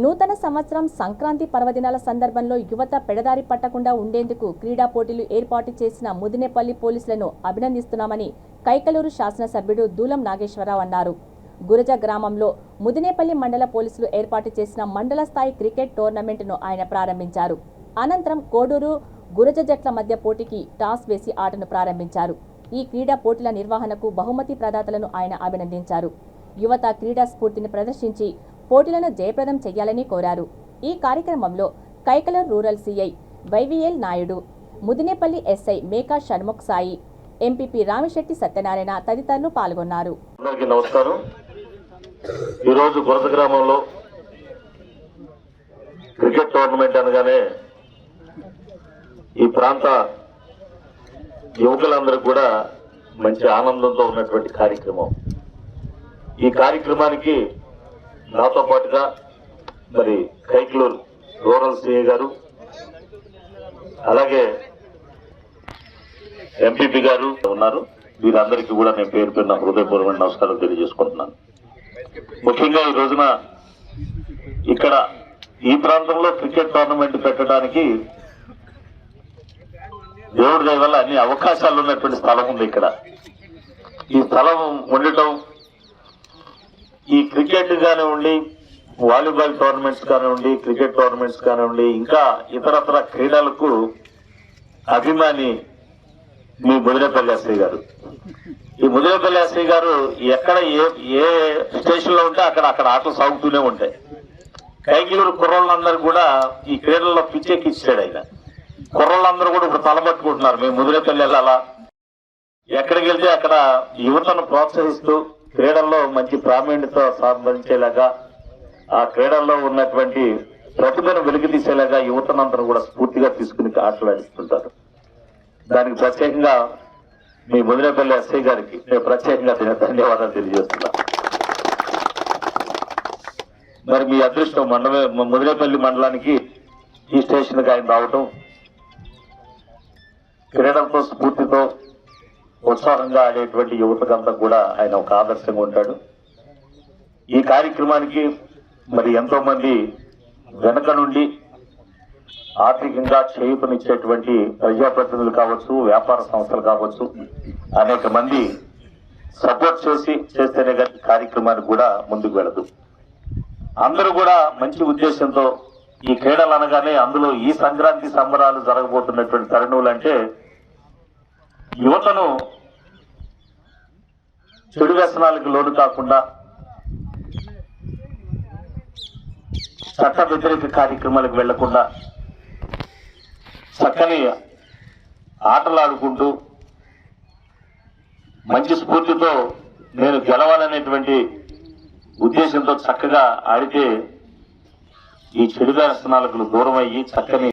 నూతన సంవత్సరం సంక్రాంతి పర్వదినాల సందర్భంలో యువత పెడదారి పట్టకుండా ఉండేందుకు క్రీడా పోటీలు ఏర్పాటు చేసిన ముదినేపల్లి పోలీసులను అభినందిస్తున్నామని కైకలూరు శాసనసభ్యుడు దూలం నాగేశ్వరరావు అన్నారు. గురజ గ్రామంలో ముదినేపల్లి మండల పోలీసులు ఏర్పాటు చేసిన మండల స్థాయి క్రికెట్ టోర్నమెంట్ను ఆయన ప్రారంభించారు. అనంతరం కోడూరు గురజ జట్ల మధ్య పోటీకి టాస్ వేసి ఆటను ప్రారంభించారు. ఈ క్రీడా పోటీల నిర్వహణకు బహుమతి ప్రదాతలను ఆయన అభినందించారు. యువత క్రీడా స్ఫూర్తిని ప్రదర్శించి పోటీలను జయప్రదం చేయాలని కోరారు. ఈ కార్యక్రమంలో Kaikaluru rural CI YVL Naidu, Mudinepalli SI Meka Shanmukh Sai, MPP Ramisetti Satyanarayana తదితరులు పాల్గొన్నారు. అందరికీ నమస్కారం. ఈరోజు గురజ గ్రామంలో క్రికెట్ టోర్నమెంట్ అనగానే ఈ ప్రాంత యువకులందరూ కూడా మంచి ఆనందంతో ఉన్నటువంటి కార్యక్రమం. ఈ కార్యక్రమానికి నాతో పాటుగా మరి కైకలూరు రూరల్ సిఐ గారు, అలాగే ఎంపీపీ గారు ఉన్నారు. వీరందరికీ కూడా నేను పేరు పేరున హృదయపూర్వమైన నమస్కారం తెలియజేసుకుంటున్నాను. ముఖ్యంగా ఈ రోజున ఇక్కడ ఈ ప్రాంతంలో క్రికెట్ టోర్నమెంట్ పెట్టడానికి దేవుడి దయ వల్ల అన్ని అవకాశాలు ఉన్నటువంటి స్థలం ఉంది. ఇక్కడ ఈ స్థలం ఉండటం, ఈ క్రికెట్ కానివ్వండి, వాలీబాల్ టోర్నమెంట్స్ కానివ్వండి, క్రికెట్ టోర్నమెంట్స్ కానివ్వండి, ఇంకా ఇతరత్ర క్రీడలకు అభిమాని మీ ముదినేపల్లి ఎస్ఐ గారు. ఈ ముదినేపల్లి ఎస్ఐ గారు ఎక్కడ ఏ స్టేషన్ లో ఉంటే అక్కడ ఆటలు సాగుతూనే ఉంటాయి. కైకలూరు కుర్రోళ్ళందరూ కూడా ఈ క్రీడల్లో పిచ్చెక్కిచ్చాడు ఆయన. కుర్రోళ్ళందరూ కూడా ఇప్పుడు తలబట్టుకుంటున్నారు, మేము ముదినేపల్లి వెళ్ళాలా. ఎక్కడికి వెళ్తే అక్కడ యువతను ప్రోత్సహిస్తూ క్రీడల్లో మంచి ప్రావీణ్యత సాధించేలాగా, ఆ క్రీడల్లో ఉన్నటువంటి ప్రతిభను వెలికితీసేలాగా యువతనందరూ కూడా స్ఫూర్తిగా తీసుకుని ఆటలాడిస్తుంటారు. దానికి ప్రత్యేకంగా మీ ముదినేపల్లి ఎస్ఐ గారికి నేను ప్రత్యేకంగా ధన్యవాదాలు తెలియజేస్తున్నా. మరి మీ అదృష్టం ముదినేపల్లి మండలానికి ఈ స్టేషన్కి ఆయన రావటం, క్రీడలతో స్ఫూర్తితో ఉత్సాహంగా ఆడేటువంటి యువతకంతా కూడా ఆయన ఒక ఆదర్శంగా ఉంటాడు. ఈ కార్యక్రమానికి మరి ఎంతో మంది వెనక నుండి ఆర్థికంగా చేయూతనిచ్చేటువంటి ప్రజాప్రతినిధులు కావచ్చు, వ్యాపార సంస్థలు కావచ్చు, అనేక మంది సపోర్ట్ చేస్తేనే కార్యక్రమానికి కూడా ముందుకు వెళ్ళదు. అందరూ కూడా మంచి ఉద్దేశంతో ఈ క్రీడలు అనగానే అందులో ఈ సంక్రాంతి సంబరాలు జరగబోతున్నటువంటి తరుణులు అంటే యువతను చెడు వ్యసనాలకు లోను కాకుండా చట్ట వ్యతిరేక కార్యక్రమాలకు వెళ్లకుండా చక్కని ఆటలాడుకుంటూ మంచి స్ఫూర్తితో నేను గెలవాలనేటువంటి ఉద్దేశంతో చక్కగా ఆడితే ఈ చెడు వ్యసనాలకు దూరం అయ్యి చక్కని